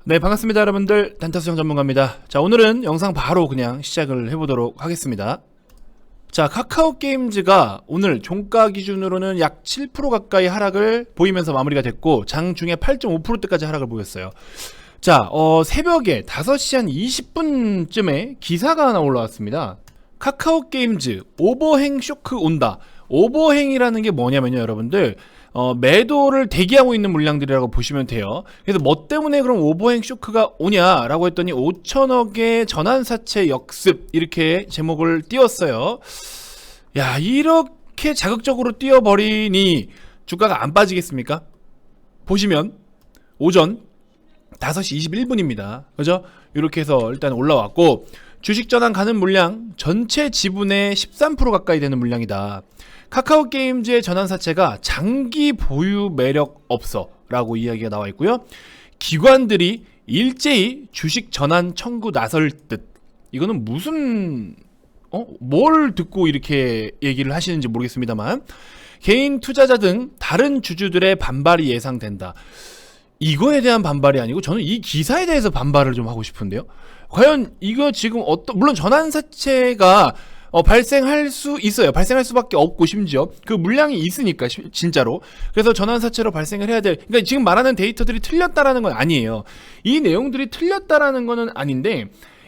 네, 반갑습니다 여러분들. 단타수정 전문가입니다. 자, 오늘은 영상 바로 그냥 시작을 해보도록 하겠습니다. 자, 카카오게임즈가 오늘 종가 기준으로는 약 7% 가까이 하락을 보이면서 마무리가 됐고, 장중에 8.5%대까지 하락을 보였어요. 자, 새벽에 5시 한 20분쯤에 기사가 하나 올라왔습니다. 카카오게임즈 오버행 쇼크 온다. 오버행이라는 게 뭐냐면요, 여러분들, 매도를 대기하고 있는 물량들이라고 보시면 돼요. 그래서 뭐 때문에 그럼 오버행 쇼크가 오냐라고 했더니 5천억의 전환사채 역습, 이렇게 제목을 띄웠어요. 야, 이렇게 자극적으로 띄워버리니 주가가 안 빠지겠습니까? 보시면 오전 5시 21분입니다. 그죠? 이렇게 해서 일단 올라왔고, 주식 전환 가는 물량 전체 지분의 13% 가까이 되는 물량이다. 카카오게임즈의 전환사채가 장기 보유 매력 없어 라고 이야기가 나와 있고요. 기관들이 일제히 주식 전환 청구 나설 듯. 이거는 무슨 뭘 듣고 이렇게 얘기를 하시는지 모르겠습니다만, 개인 투자자 등 다른 주주들의 반발이 예상된다. 이거에 대한 반발이 아니고 저는 이 기사에 대해서 반발을 좀 하고 싶은데요. 과연 이거 지금 물론 전환사채가 발생할 수 있어요. 발생할 수밖에 없고, 심지어 그 물량이 있으니까 진짜로. 그래서 전환사채로 발생을 해야 될, 그러니까 지금 말하는 데이터들이 틀렸다라는 건 아니에요. 이 내용들이 틀렸다라는 거는 아닌데,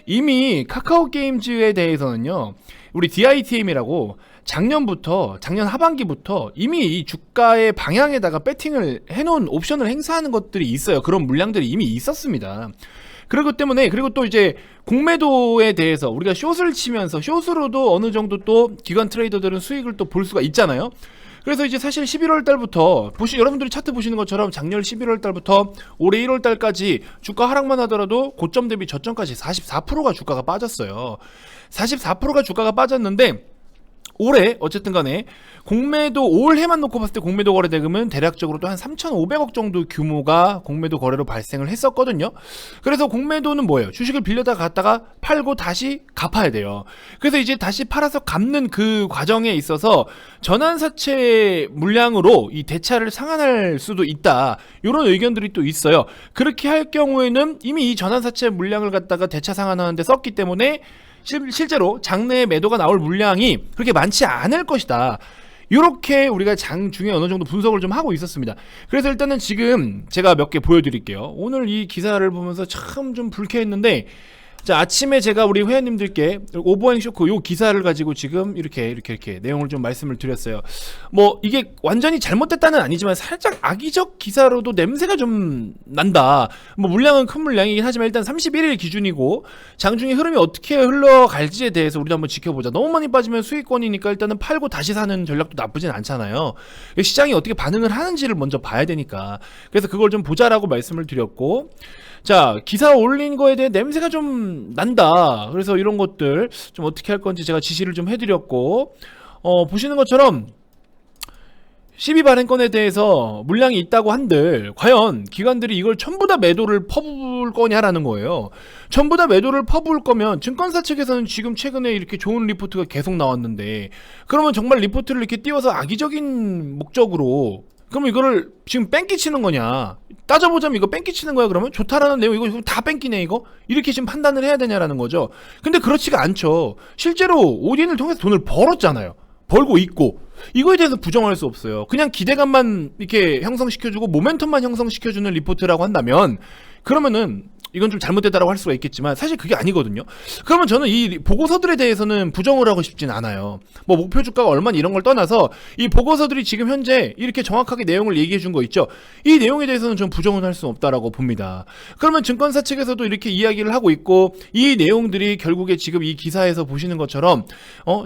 이미 카카오게임즈에 대해서는요, 우리 DITM이라고 작년 하반기부터 이미 이 주가의 방향에다가 배팅을 해놓은 옵션을 행사하는 것들이 있어요. 그런 물량들이 이미 있었습니다. 그리고 때문에, 그리고 또 이제 공매도에 대해서 우리가 숏을 치면서 숏으로도 어느 정도 또 기관 트레이더들은 수익을 또 볼 수가 있잖아요. 그래서 이제 사실 11월 달부터 여러분들이 차트 보시는 것처럼 작년 11월 달부터 올해 1월 달까지 주가 하락만 하더라도 고점 대비 저점까지 44%가 주가가 빠졌어요. 44%가 주가가 빠졌는데, 올해 어쨌든 간에 공매도 올해만 놓고 봤을 때 공매도 거래 대금은 대략적으로 또 한 3,500억 정도 규모가 공매도 거래로 발생을 했었거든요. 그래서 공매도는 뭐예요? 주식을 빌려다 갔다가 팔고 다시 갚아야 돼요. 그래서 이제 다시 팔아서 갚는 그 과정에 있어서 전환사채 물량으로 이 대차를 상환할 수도 있다, 이런 의견들이 또 있어요. 그렇게 할 경우에는 이미 이 전환사채 물량을 갖다가 대차 상환하는데 썼기 때문에 실제로 장내에 매도가 나올 물량이 그렇게 많지 않을 것이다. 이렇게 우리가 장중에 어느 정도 분석을 좀 하고 있었습니다. 그래서 일단은 지금 제가 몇 개 보여드릴게요. 오늘 이 기사를 보면서 참 좀 불쾌했는데, 자, 아침에 제가 우리 회원님들께 오버행 쇼크 요 기사를 가지고 지금 이렇게 내용을 좀 말씀을 드렸어요. 뭐 이게 완전히 잘못됐다는 아니지만 살짝 악의적 기사로도 냄새가 좀 난다. 뭐 물량은 큰 물량이긴 하지만 일단 31일 기준이고, 장중에 흐름이 어떻게 흘러갈지에 대해서 우리도 한번 지켜보자. 너무 많이 빠지면 수익권이니까 일단은 팔고 다시 사는 전략도 나쁘진 않잖아요. 시장이 어떻게 반응을 하는지를 먼저 봐야 되니까. 그래서 그걸 좀 보자라고 말씀을 드렸고, 자, 기사 올린 거에 대해 냄새가 좀 난다. 그래서 이런 것들 좀 어떻게 할 건지 제가 지시를 좀 해드렸고, 보시는 것처럼 12발행건에 대해서 물량이 있다고 한들 과연 기관들이 이걸 전부 다 매도를 퍼부을 거냐라는 거예요. 전부 다 매도를 퍼부을 거면 증권사 측에서는 지금 최근에 이렇게 좋은 리포트가 계속 나왔는데, 그러면 정말 리포트를 이렇게 띄워서 악의적인 목적으로, 그럼 이거를 지금 뺑기치는 거냐, 따져보자면 이거 뺑기치는 거야. 그러면 좋다라는 내용 이거 다 뺑기네, 이거 이렇게 지금 판단을 해야 되냐라는 거죠. 근데 그렇지가 않죠. 실제로 오딘을 통해서 돈을 벌었잖아요. 벌고 있고, 이거에 대해서 부정할 수 없어요. 그냥 기대감만 이렇게 형성시켜주고 모멘텀만 형성시켜주는 리포트라고 한다면, 그러면은 이건 좀 잘못됐다라고 할 수가 있겠지만 사실 그게 아니거든요. 그러면 저는 이 보고서들에 대해서는 부정을 하고 싶진 않아요. 뭐 목표 주가가 얼마나 이런 걸 떠나서 이 보고서들이 지금 현재 이렇게 정확하게 내용을 얘기해 준 거 있죠. 이 내용에 대해서는 좀 부정은 할 수 없다라고 봅니다. 그러면 증권사 측에서도 이렇게 이야기를 하고 있고, 이 내용들이 결국에 지금 이 기사에서 보시는 것처럼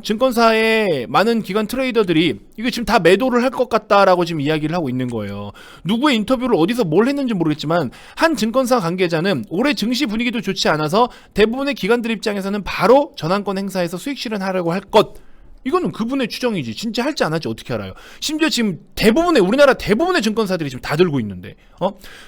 증권사의 많은 기관 트레이더들이 이거 지금 다 매도를 할 것 같다라고 지금 이야기를 하고 있는 거예요. 누구의 인터뷰를 어디서 뭘 했는지 모르겠지만 한 증권사 관계자는 올해 증시 분위기도 좋지 않아서 대부분의 기관들 입장에서는 바로 전환권 행사해서 수익 실현하려고 할 것, 이거는 그분의 추정이지 진짜 할지 안 할지 어떻게 알아요. 심지어 지금 우리나라 대부분의 증권사들이 지금 다 들고 있는데,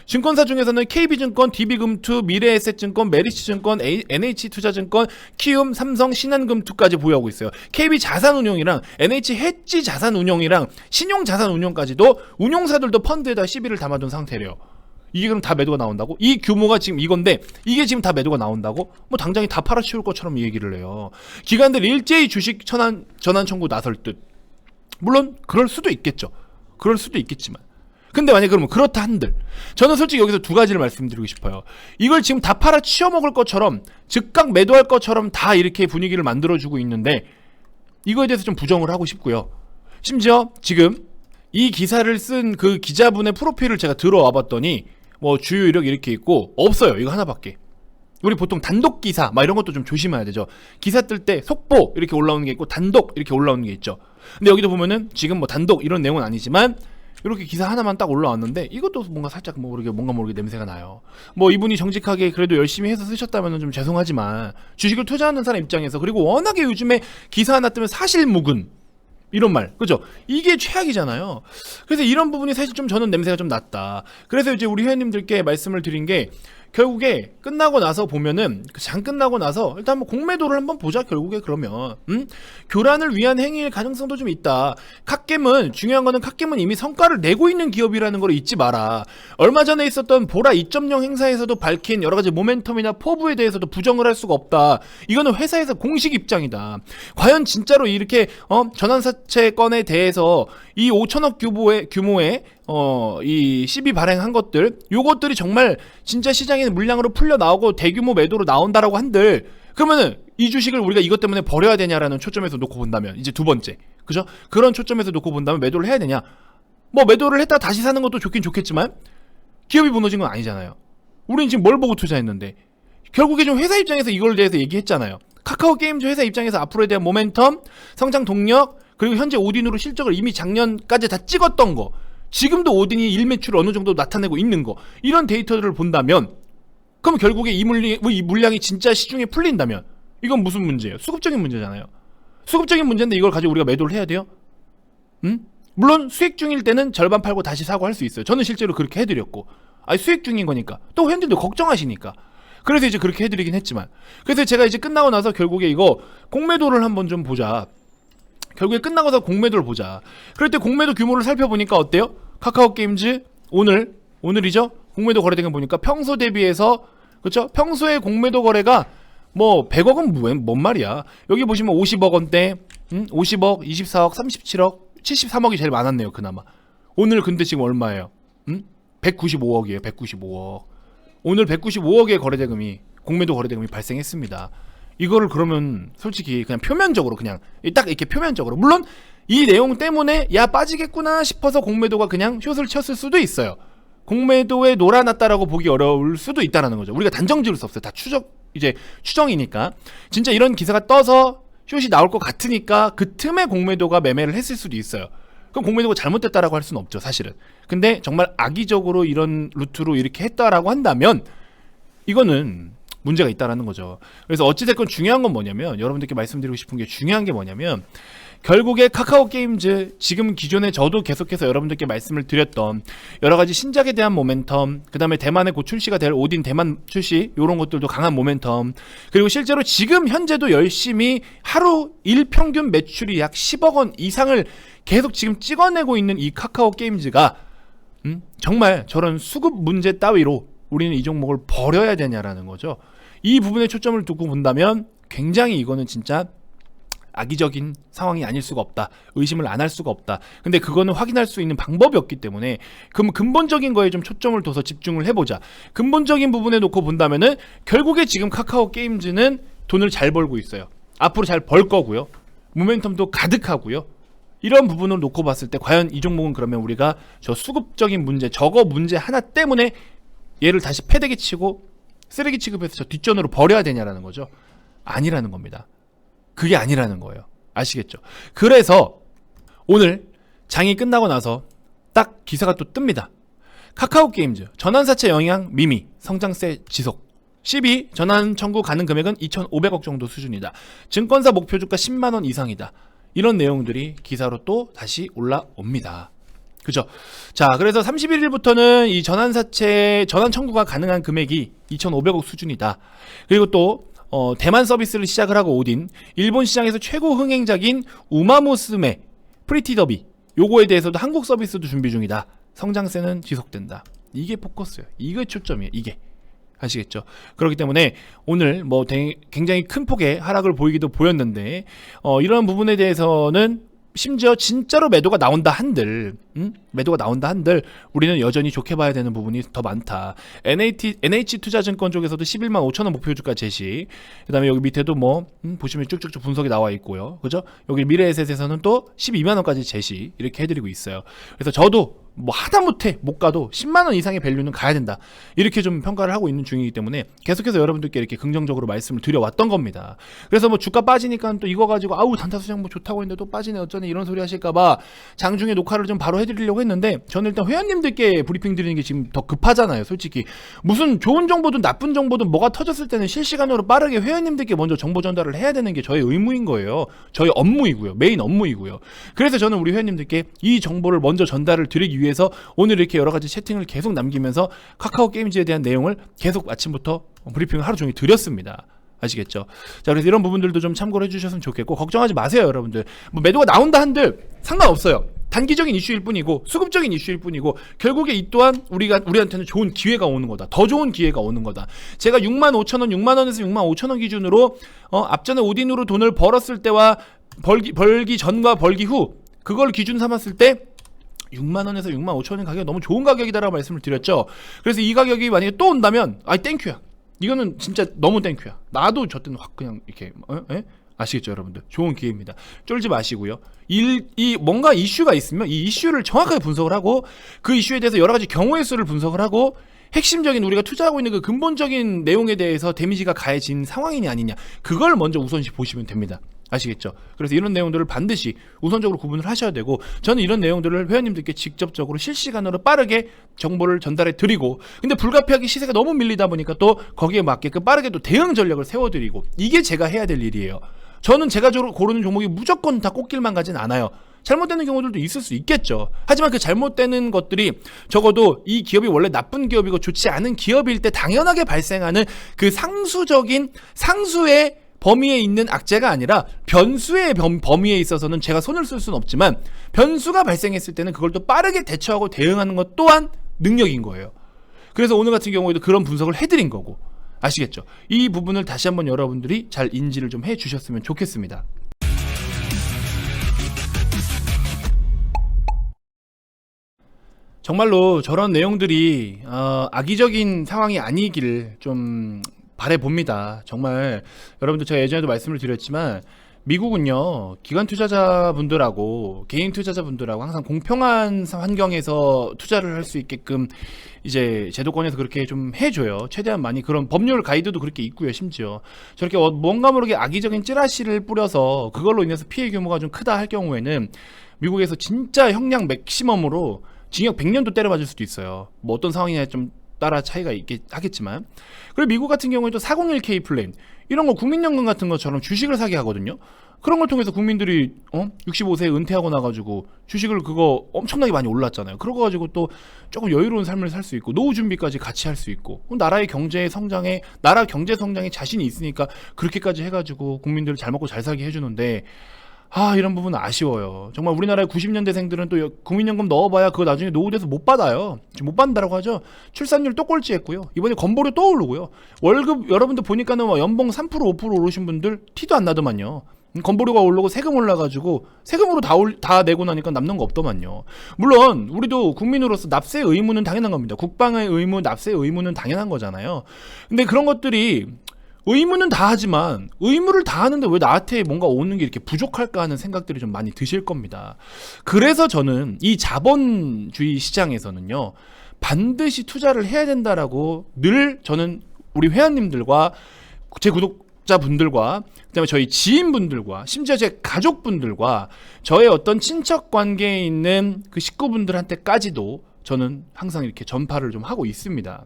증권사 중에서는 KB증권, DB금투, 미래에셋증권, 메리츠증권, NH투자증권, 키움, 삼성, 신한금투까지 보유하고 있어요. KB자산운용이랑 NH해지자산운용이랑 신용자산운용까지도 운용사들도 펀드에다 시비를 담아둔 상태래요. 이게 그럼 다 매도가 나온다고? 이 규모가 지금 이건데 이게 지금 다 매도가 나온다고? 뭐 당장에 다 팔아치울 것처럼 얘기를 해요. 기관들이 일제히 주식 전환 청구 나설 듯. 물론 그럴 수도 있겠죠. 그럴 수도 있겠지만, 근데 만약에 그러면 그렇다 한들, 저는 솔직히 여기서 두 가지를 말씀드리고 싶어요. 이걸 지금 다 팔아치워 먹을 것처럼, 즉각 매도할 것처럼 다 이렇게 분위기를 만들어주고 있는데, 이거에 대해서 좀 부정을 하고 싶고요. 심지어 지금 이 기사를 쓴 그 기자분의 프로필을 제가 들어와 봤더니 뭐 주요 이력 이렇게 있고 없어요. 이거 하나밖에. 우리 보통 단독 기사 막 이런 것도 좀 조심해야 되죠. 기사 뜰 때 속보 이렇게 올라오는 게 있고 단독 이렇게 올라오는 게 있죠. 근데 여기도 보면은 지금 뭐 단독 이런 내용은 아니지만 이렇게 기사 하나만 딱 올라왔는데 이것도 뭔가 살짝 뭔가 모르게 냄새가 나요. 뭐 이분이 정직하게 그래도 열심히 해서 쓰셨다면 좀 죄송하지만 주식을 투자하는 사람 입장에서, 그리고 워낙에 요즘에 기사 하나 뜨면 사실무근 이런 말, 그죠? 이게 최악이잖아요. 그래서 이런 부분이 사실 좀 저는 냄새가 좀 났다. 그래서 이제 우리 회원님들께 말씀을 드린 게, 결국에 끝나고 나서 보면은 장 끝나고 나서 일단 한번 공매도를 한번 보자. 결국에 그러면 교란을 위한 행위일 가능성도 좀 있다. 갓겜은, 중요한 거는 갓겜은 이미 성과를 내고 있는 기업이라는 걸 잊지 마라. 얼마 전에 있었던 보라 2.0 행사에서도 밝힌 여러 가지 모멘텀이나 포부에 대해서도 부정을 할 수가 없다. 이거는 회사에서 공식 입장이다. 과연 진짜로 이렇게 전환사채 건에 대해서 이 5천억 규모의 이 시비 발행한 것들, 요것들이 정말 진짜 시장에 물량으로 풀려 나오고 대규모 매도로 나온다라고 한들, 그러면은 이 주식을 우리가 이것 때문에 버려야 되냐라는 초점에서 놓고 본다면, 이제 두 번째, 그죠? 그런 초점에서 놓고 본다면 매도를 해야 되냐? 뭐 매도를 했다 다시 사는 것도 좋긴 좋겠지만 기업이 무너진 건 아니잖아요. 우리는 지금 뭘 보고 투자했는데. 결국에 좀 회사 입장에서 이걸 대해서 얘기했잖아요. 카카오 게임즈 회사 입장에서 앞으로에 대한 모멘텀, 성장 동력, 그리고 현재 오딘으로 실적을 이미 작년까지 다 찍었던 거, 지금도 오딘이 일매출을 어느 정도 나타내고 있는 거, 이런 데이터들을 본다면, 그럼 결국에 이 물량이 진짜 시중에 풀린다면 이건 무슨 문제예요? 수급적인 문제잖아요. 수급적인 문제인데 이걸 가지고 우리가 매도를 해야 돼요? 물론 수익 중일 때는 절반 팔고 다시 사고 할 수 있어요. 저는 실제로 그렇게 해드렸고, 아니 수익 중인 거니까, 또 회원들도 걱정하시니까 그래서 이제 그렇게 해드리긴 했지만, 그래서 제가 이제 끝나고 나서 결국에 이거 공매도를 한번 좀 보자. 결국에 끝나고서 공매도를 보자. 그럴 때 공매도 규모를 살펴보니까 어때요? 카카오 게임즈 오늘이죠? 공매도 거래된 거 보니까 평소 대비해서, 그렇죠? 평소에 공매도 거래가 뭐 100억은 뭔 말이야. 여기 보시면 50억 원대, 50억, 24억, 37억, 73억이 제일 많았네요, 그나마. 오늘 근데 지금 얼마예요? 195억이에요. 195억. 오늘 195억의 거래대금이, 공매도 거래대금이 발생했습니다. 이거를 그러면 솔직히 그냥 표면적으로, 그냥 딱 이렇게 표면적으로, 물론 이 내용 때문에 야 빠지겠구나 싶어서 공매도가 그냥 숏을 쳤을 수도 있어요. 공매도에 놀아놨다라고 보기 어려울 수도 있다라는 거죠. 우리가 단정 지을 수 없어요. 다 추정이니까. 진짜 이런 기사가 떠서 숏이 나올 것 같으니까 그 틈에 공매도가 매매를 했을 수도 있어요. 그럼 공매도가 잘못됐다라고 할 수는 없죠, 사실은. 근데 정말 악의적으로 이런 루트로 이렇게 했다라고 한다면 이거는 문제가 있다라는 거죠. 그래서 어찌됐건 중요한 건 뭐냐면, 여러분들께 말씀드리고 싶은 게, 중요한 게 뭐냐면, 결국에 카카오 게임즈, 지금 기존에 저도 계속해서 여러분들께 말씀을 드렸던 여러 가지 신작에 대한 모멘텀, 그 다음에 대만에 곧 출시가 될 오딘 대만 출시, 이런 것들도 강한 모멘텀, 그리고 실제로 지금 현재도 열심히 하루 일평균 매출이 약 10억 원 이상을 계속 지금 찍어내고 있는 이 카카오 게임즈가 정말 저런 수급 문제 따위로 우리는 이 종목을 버려야 되냐라는 거죠. 이 부분에 초점을 두고 본다면 굉장히 이거는 진짜 악의적인 상황이 아닐 수가 없다. 의심을 안 할 수가 없다. 근데 그거는 확인할 수 있는 방법이 없기 때문에, 그럼 근본적인 거에 좀 초점을 둬서 집중을 해보자. 근본적인 부분에 놓고 본다면은 결국에 지금 카카오 게임즈는 돈을 잘 벌고 있어요. 앞으로 잘 벌 거고요. 모멘텀도 가득하고요. 이런 부분을 놓고 봤을 때 과연 이 종목은 그러면 우리가 저 수급적인 문제, 저거 문제 하나 때문에 얘를 다시 패대기 치고 쓰레기 취급해서 저 뒷전으로 버려야 되냐라는 거죠. 아니라는 겁니다. 그게 아니라는 거예요. 아시겠죠? 그래서 오늘 장이 끝나고 나서 딱 기사가 또 뜹니다. 카카오 게임즈 전환사채 영향 미미, 성장세 지속. 12 전환 청구 가능 금액은 2,500억 정도 수준이다. 증권사 목표 주가 10만 원 이상이다. 이런 내용들이 기사로 또 다시 올라옵니다. 그죠? 자, 그래서 31일부터는 이 전환사채 전환 청구가 가능한 금액이 2,500억 수준이다. 그리고 또 대만 서비스를 시작을 하고 오딘, 일본 시장에서 최고 흥행작인 우마무스메, 프리티 더비, 요거에 대해서도 한국 서비스도 준비 중이다. 성장세는 지속된다. 이게 포커스예요. 이게 초점이에요. 이게. 아시겠죠? 그렇기 때문에 오늘 뭐 굉장히 큰 폭의 하락을 보이기도 보였는데 이런 부분에 대해서는 심지어 진짜로 매도가 나온다 한들 매도가 나온다 한들 우리는 여전히 좋게 봐야 되는 부분이 더 많다. NH투자증권 쪽에서도 11만 5천원 목표주가 제시, 그 다음에 여기 밑에도 뭐 보시면 쭉쭉쭉 분석이 나와 있고요. 그죠? 여기 미래에셋에서는 또 12만원까지 제시 이렇게 해드리고 있어요. 그래서 저도 뭐 하다못해 못 가도 10만원 이상의 밸류는 가야 된다, 이렇게 좀 평가를 하고 있는 중이기 때문에 계속해서 여러분들께 이렇게 긍정적으로 말씀을 드려왔던 겁니다. 그래서 뭐 주가 빠지니까 또 이거 가지고 아우 단타수장 뭐 좋다고 했는데 또 빠지네 어쩌네 이런 소리 하실까봐 장중에 녹화를 좀 바로 해드리려고 했는데, 저는 일단 회원님들께 브리핑 드리는 게 지금 더 급하잖아요. 솔직히 무슨 좋은 정보든 나쁜 정보든 뭐가 터졌을 때는 실시간으로 빠르게 회원님들께 먼저 정보 전달을 해야 되는 게 저의 의무인 거예요. 저희 업무이고요. 메인 업무이고요. 그래서 저는 우리 회원님들께 이 정보를 먼저 전달을 드리기 위해서 오늘 이렇게 여러 가지 채팅을 계속 남기면서 카카오 게임즈에 대한 내용을 계속 아침부터 브리핑을 하루 종일 드렸습니다. 아시겠죠? 자, 그래서 이런 부분들도 좀 참고를 해주셨으면 좋겠고, 걱정하지 마세요, 여러분들. 뭐 매도가 나온다 한들 상관없어요. 단기적인 이슈일 뿐이고 수급적인 이슈일 뿐이고, 결국에 이 또한 우리한테는 좋은 기회가 오는 거다. 더 좋은 기회가 오는 거다. 제가 65,000원, 6만원에서 65,000원 기준으로 앞전에 오딘으로 돈을 벌었을 때와 벌기 전과 벌기 후 그걸 기준 삼았을 때 6만원에서 65,000원 가격이 너무 좋은 가격이다라고 말씀을 드렸죠. 그래서 이 가격이 만약에 또 온다면 아이 땡큐야. 이거는 진짜 너무 땡큐야. 나도 저 때는 확 그냥 이렇게 아시겠죠, 여러분들? 좋은 기회입니다. 쫄지 마시고요. 이 뭔가 이슈가 있으면 이 이슈를 정확하게 분석을 하고, 그 이슈에 대해서 여러 가지 경우의 수를 분석을 하고, 핵심적인 우리가 투자하고 있는 그 근본적인 내용에 대해서 데미지가 가해진 상황이냐 아니냐, 그걸 먼저 우선시 보시면 됩니다. 아시겠죠? 그래서 이런 내용들을 반드시 우선적으로 구분을 하셔야 되고, 저는 이런 내용들을 회원님들께 직접적으로 실시간으로 빠르게 정보를 전달해 드리고, 근데 불가피하게 시세가 너무 밀리다 보니까 또 거기에 맞게끔 빠르게 또 대응 전략을 세워드리고, 이게 제가 해야 될 일이에요. 저는 제가 고르는 종목이 무조건 다 꽃길만 가진 않아요. 잘못되는 경우들도 있을 수 있겠죠. 하지만 그 잘못되는 것들이 적어도 이 기업이 원래 나쁜 기업이고 좋지 않은 기업일 때 당연하게 발생하는 그 상수의 범위에 있는 악재가 아니라 변수의 범위에 있어서는 제가 손을 쓸 수는 없지만, 변수가 발생했을 때는 그걸 또 빠르게 대처하고 대응하는 것 또한 능력인 거예요. 그래서 오늘 같은 경우에도 그런 분석을 해드린 거고, 아시겠죠? 이 부분을 다시 한번 여러분들이 잘 인지를 좀 해주셨으면 좋겠습니다. 정말로 저런 내용들이 악의적인 상황이 아니기를 좀 바라봅니다. 정말 여러분들, 제가 예전에도 말씀을 드렸지만 미국은요, 기관 투자자분들하고 개인 투자자분들하고 항상 공평한 환경에서 투자를 할 수 있게끔 이제 제도권에서 그렇게 좀 해줘요. 최대한 많이. 그런 법률 가이드도 그렇게 있고요. 심지어 저렇게 뭔가 모르게 악의적인 찌라시를 뿌려서 그걸로 인해서 피해 규모가 좀 크다 할 경우에는 미국에서 진짜 형량 맥시멈으로 징역 100년도 때려맞을 수도 있어요. 뭐 어떤 상황이냐에 좀 따라 차이가 있긴 하겠지만. 그리고 미국 같은 경우에도 401k 플랜 이런 거, 국민연금 같은 것처럼 주식을 사게 하거든요. 그런 걸 통해서 국민들이 65세에 은퇴하고 나가지고 주식을 그거 엄청나게 많이 올랐잖아요. 그러고 가지고 또 조금 여유로운 삶을 살 수 있고, 노후 준비까지 같이 할 수 있고, 나라의 경제 성장에 자신이 있으니까 그렇게까지 해가지고 국민들을 잘 먹고 잘 살게 해주는데, 이런 부분은 아쉬워요. 정말 우리나라의 90년대생들은 또 국민연금 넣어봐야 그거 나중에 노후돼서 못 받아요. 지금 못 받는다라고 하죠. 출산율 또 꼴찌했고요. 이번에 건보료 또 오르고요. 월급 여러분들 보니까는 연봉 3% 5% 오르신 분들 티도 안 나더만요. 건보료가 오르고 세금 올라가지고 세금으로 다 내고 나니까 남는 거 없더만요. 물론 우리도 국민으로서 납세 의무는 당연한 겁니다. 국방의 의무, 납세 의무는 당연한 거잖아요. 근데 그런 것들이 의무는 다 하지만 의무를 다 하는데 왜 나한테 뭔가 오는 게 이렇게 부족할까 하는 생각들이 좀 많이 드실 겁니다. 그래서 저는 이 자본주의 시장에서는요, 반드시 투자를 해야 된다라고 늘 저는 우리 회원님들과 제 구독자분들과 그다음에 저희 지인분들과 심지어 제 가족분들과 저의 어떤 친척 관계에 있는 그 식구분들한테까지도 저는 항상 이렇게 전파를 좀 하고 있습니다.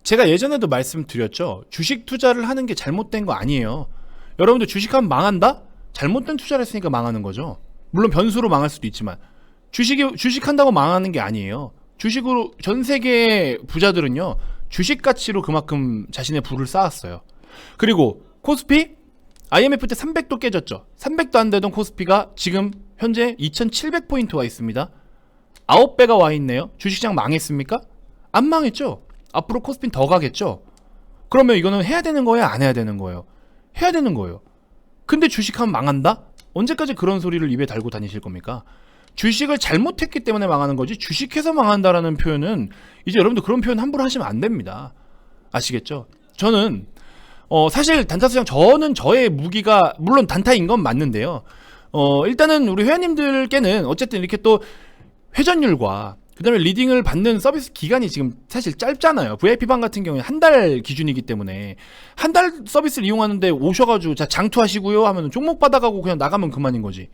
제가 예전에도 말씀드렸죠. 주식 투자를 하는 게 잘못된 거 아니에요. 여러분들 주식하면 망한다? 잘못된 투자를 했으니까 망하는 거죠. 물론 변수로 망할 수도 있지만 주식한다고 망하는 게 아니에요. 주식으로 전 세계의 부자들은요, 주식 가치로 그만큼 자신의 부를 쌓았어요. 그리고 코스피 IMF 때 300도 깨졌죠. 300도 안 되던 코스피가 지금 현재 2700포인트 와 있습니다. 9배가 와 있네요. 주식시장 망했습니까? 안 망했죠? 앞으로 코스핀 더 가겠죠? 그러면 이거는 해야 되는 거예요? 안 해야 되는 거예요? 해야 되는 거예요. 근데 주식하면 망한다? 언제까지 그런 소리를 입에 달고 다니실 겁니까? 주식을 잘못했기 때문에 망하는 거지 주식해서 망한다라는 표현은 이제 여러분들 그런 표현 함부로 하시면 안 됩니다. 아시겠죠? 저는 사실 단타 수장 저는 저의 무기가 물론 단타인 건 맞는데요. 일단은 우리 회원님들께는 어쨌든 이렇게 또 회전율과 그 다음에 리딩을 받는 서비스 기간이 지금 사실 짧잖아요. VIP방 같은 경우에 한 달 기준이기 때문에 한 달 서비스를 이용하는데 오셔가지고 자 장투하시고요 하면 종목 받아가고 그냥 나가면 그만인 거지.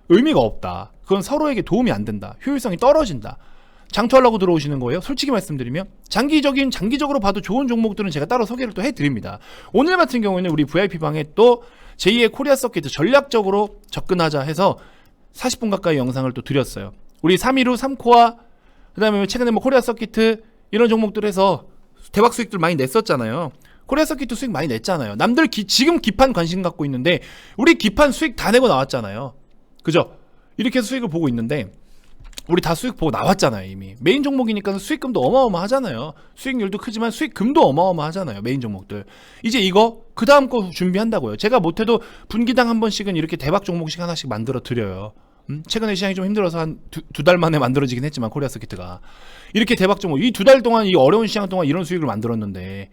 의미가 없다. 그건 서로에게 도움이 안 된다. 효율성이 떨어진다. 장투하려고 들어오시는 거예요? 솔직히 말씀드리면 장기적으로 봐도 좋은 종목들은 제가 따로 소개를 또 해드립니다. 오늘 같은 경우에는 우리 VIP방에 또 제2의 코리아 서킷 전략적으로 접근하자 해서 40분 가까이 영상을 또 드렸어요. 우리 315, 3코아 그 다음에 최근에 뭐 코리아 서킷 이런 종목들 해서 대박 수익들 많이 냈었잖아요. 코리아 서킷 수익 많이 냈잖아요. 남들 지금 기판 관심 갖고 있는데 우리 기판 수익 다 내고 나왔잖아요. 그죠? 이렇게 해서 수익을 보고 있는데 우리 다 수익 보고 나왔잖아요. 이미 메인 종목이니까 수익금도 어마어마하잖아요. 수익률도 크지만 수익금도 어마어마하잖아요. 메인 종목들. 이제 이거 그 다음 거 준비한다고요. 제가 못해도 분기당 한 번씩은 이렇게 대박 종목씩 하나씩 만들어 드려요. 최근에 시장이 좀 힘들어서 한 두 달 만에 만들어지긴 했지만 코리아 서킷가 이렇게 대박 종목 이 2달 동안 이 어려운 시장 동안 이런 수익을 만들었는데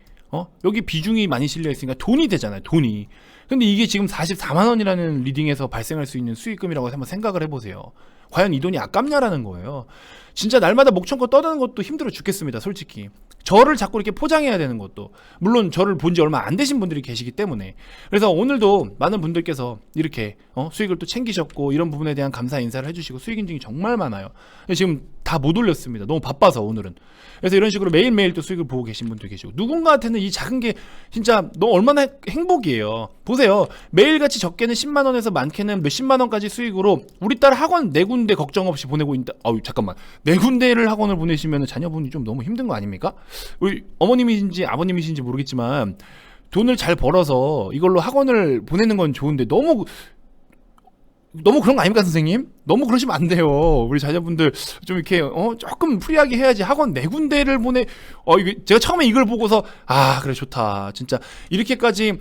여기 비중이 많이 실려 있으니까 돈이 되잖아요. 돈이. 근데 이게 지금 44만 원이라는 리딩에서 발생할 수 있는 수익금이라고 한번 생각을 해보세요. 과연 이 돈이 아깝냐라는 거예요. 진짜 날마다 목청껏 떠드는 것도 힘들어 죽겠습니다. 솔직히. 저를 자꾸 이렇게 포장해야 되는 것도 물론 저를 본지 얼마 안 되신 분들이 계시기 때문에 그래서 오늘도 많은 분들께서 이렇게 수익을 또 챙기셨고 이런 부분에 대한 감사 인사를 해주시고 수익 인증이 정말 많아요. 지금 다 못 올렸습니다. 너무 바빠서 오늘은. 그래서 이런 식으로 매일매일 또 수익을 보고 계신 분도 계시고 누군가한테는 이 작은 게 진짜 너무 얼마나 행복이에요. 보세요. 매일같이 적게는 10만원에서 많게는 몇십만원까지 수익으로 우리 딸 학원 4군데 걱정 없이 보내고 있다. 잠깐만 4군데를 학원을 보내시면 자녀분이 좀 너무 힘든 거 아닙니까? 우리 어머님이신지 아버님이신지 모르겠지만 돈을 잘 벌어서 이걸로 학원을 보내는 건 좋은데 너무 그런 거 아닙니까 선생님? 너무 그러시면 안 돼요. 우리 자녀분들 좀 이렇게 조금 프리하게 해야지. 학원 4군데를 보내 이게 제가 처음에 이걸 보고서 그래 좋다 진짜 이렇게까지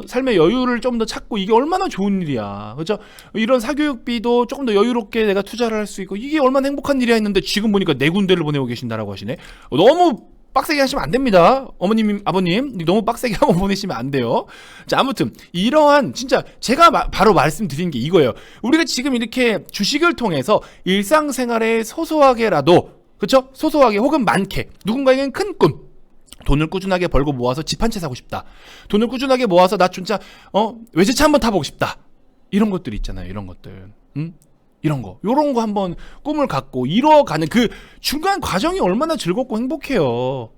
삶의 여유를 좀 더 찾고 이게 얼마나 좋은 일이야. 그렇죠? 이런 사교육비도 조금 더 여유롭게 내가 투자를 할 수 있고 이게 얼마나 행복한 일이야 했는데 지금 보니까 4군데를 보내고 계신다라고 하시네. 너무 빡세게 하시면 안 됩니다. 어머님, 아버님 너무 빡세게 하고 보내시면 안 돼요. 자, 아무튼 이러한 진짜 제가 바로 말씀드린 게 이거예요. 우리가 지금 이렇게 주식을 통해서 일상생활에 소소하게라도 그렇죠? 소소하게 혹은 많게 누군가에겐 큰 꿈 돈을 꾸준하게 벌고 모아서 집 한 채 사고 싶다. 돈을 꾸준하게 모아서 나 진짜 외제차 한번 타보고 싶다. 이런 것들 있잖아요. 이런 것들. 요런 거 한번 꿈을 갖고 이뤄가는 그 중간 과정이 얼마나 즐겁고 행복해요.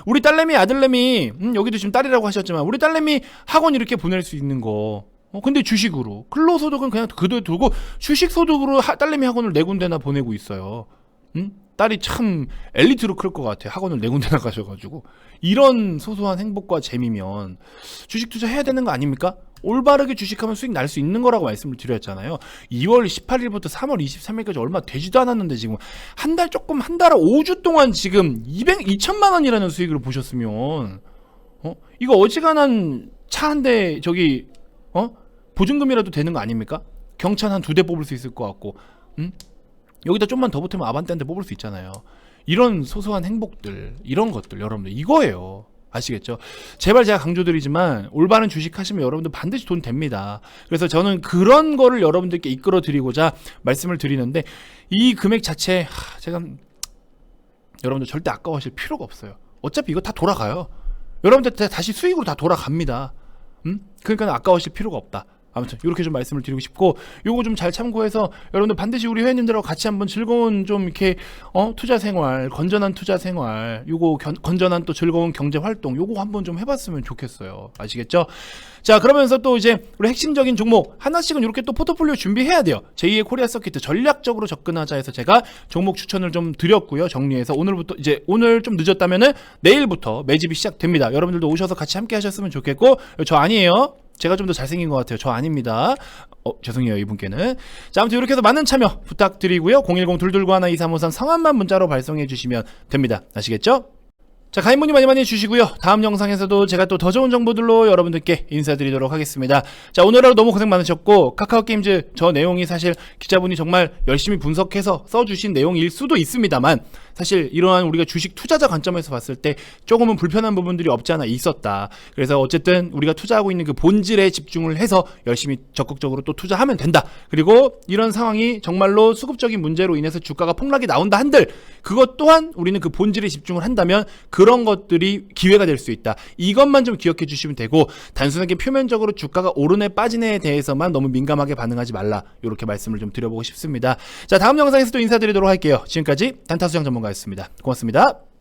우리 딸내미 아들내미 여기도 지금 딸이라고 하셨지만 우리 딸내미 학원 이렇게 보낼 수 있는 거 근데 주식으로 근로소득은 그냥 그대로 두고 주식소득으로 딸내미 학원을 4군데나 보내고 있어요. 딸이 참 엘리트로 클 것 같아요. 학원을 4군데나 가셔가지고 이런 소소한 행복과 재미면 주식 투자해야 되는 거 아닙니까? 올바르게 주식하면 수익 날 수 있는 거라고 말씀을 드렸잖아요. 2월 18일부터 3월 23일까지 얼마 되지도 않았는데 지금 한 달 5주 동안 지금 2천만 원이라는 수익을 보셨으면 이거 어지간한 차 한 대 저기 보증금이라도 되는 거 아닙니까? 경찬 한 2대 뽑을 수 있을 것 같고 여기다 좀만 더 보태면 아반떼 한 대 뽑을 수 있잖아요. 이런 소소한 행복들 이런 것들 여러분들 이거예요. 아시겠죠? 제발 제가 강조드리지만 올바른 주식 하시면 여러분들 반드시 돈 됩니다. 그래서 저는 그런 거를 여러분들께 이끌어 드리고자 말씀을 드리는데 이 금액 자체 제가 여러분들 절대 아까워하실 필요가 없어요. 어차피 이거 다 돌아가요. 여러분들 다시 수익으로 다 돌아갑니다. 그러니까 아까워하실 필요가 없다. 아무튼 이렇게 좀 말씀을 드리고 싶고 요거 좀 잘 참고해서 여러분들 반드시 우리 회원님들하고 같이 한번 즐거운 좀 이렇게 투자 생활 건전한 투자 생활 요거 건전한 또 즐거운 경제 활동 요거 한번 좀 해봤으면 좋겠어요. 아시겠죠? 자 그러면서 또 이제 우리 핵심적인 종목 하나씩은 이렇게 또 포트폴리오 준비해야 돼요. 제2의 코리아 서킷 전략적으로 접근하자 해서 제가 종목 추천을 좀 드렸고요. 정리해서 오늘부터 이제 오늘 좀 늦었다면은 내일부터 매집이 시작됩니다. 여러분들도 오셔서 같이 함께 하셨으면 좋겠고 저 아니에요. 제가 좀 더 잘생긴 것 같아요. 저 아닙니다. 죄송해요 이분께는. 자 아무튼 이렇게 해서 많은 참여 부탁드리고요. 010-222-12353 성함만 문자로 발송해 주시면 됩니다. 아시겠죠? 자, 가입 문의 많이 주시고요. 다음 영상에서도 제가 또 더 좋은 정보들로 여러분들께 인사드리도록 하겠습니다. 자, 오늘 하루 너무 고생 많으셨고, 카카오게임즈 저 내용이 사실 기자분이 정말 열심히 분석해서 써주신 내용일 수도 있습니다만, 사실 이러한 우리가 주식 투자자 관점에서 봤을 때 조금은 불편한 부분들이 없지 않아 있었다. 그래서 어쨌든 우리가 투자하고 있는 그 본질에 집중을 해서 열심히 적극적으로 또 투자하면 된다. 그리고 이런 상황이 정말로 수급적인 문제로 인해서 주가가 폭락이 나온다 한들, 그것 또한 우리는 그 본질에 집중을 한다면 그런 것들이 기회가 될 수 있다. 이것만 좀 기억해 주시면 되고, 단순하게 표면적으로 주가가 오르네 빠지네에 대해서만 너무 민감하게 반응하지 말라. 이렇게 말씀을 좀 드려보고 싶습니다. 자, 다음 영상에서 또 인사드리도록 할게요. 지금까지 단타수장 전문가였습니다. 고맙습니다.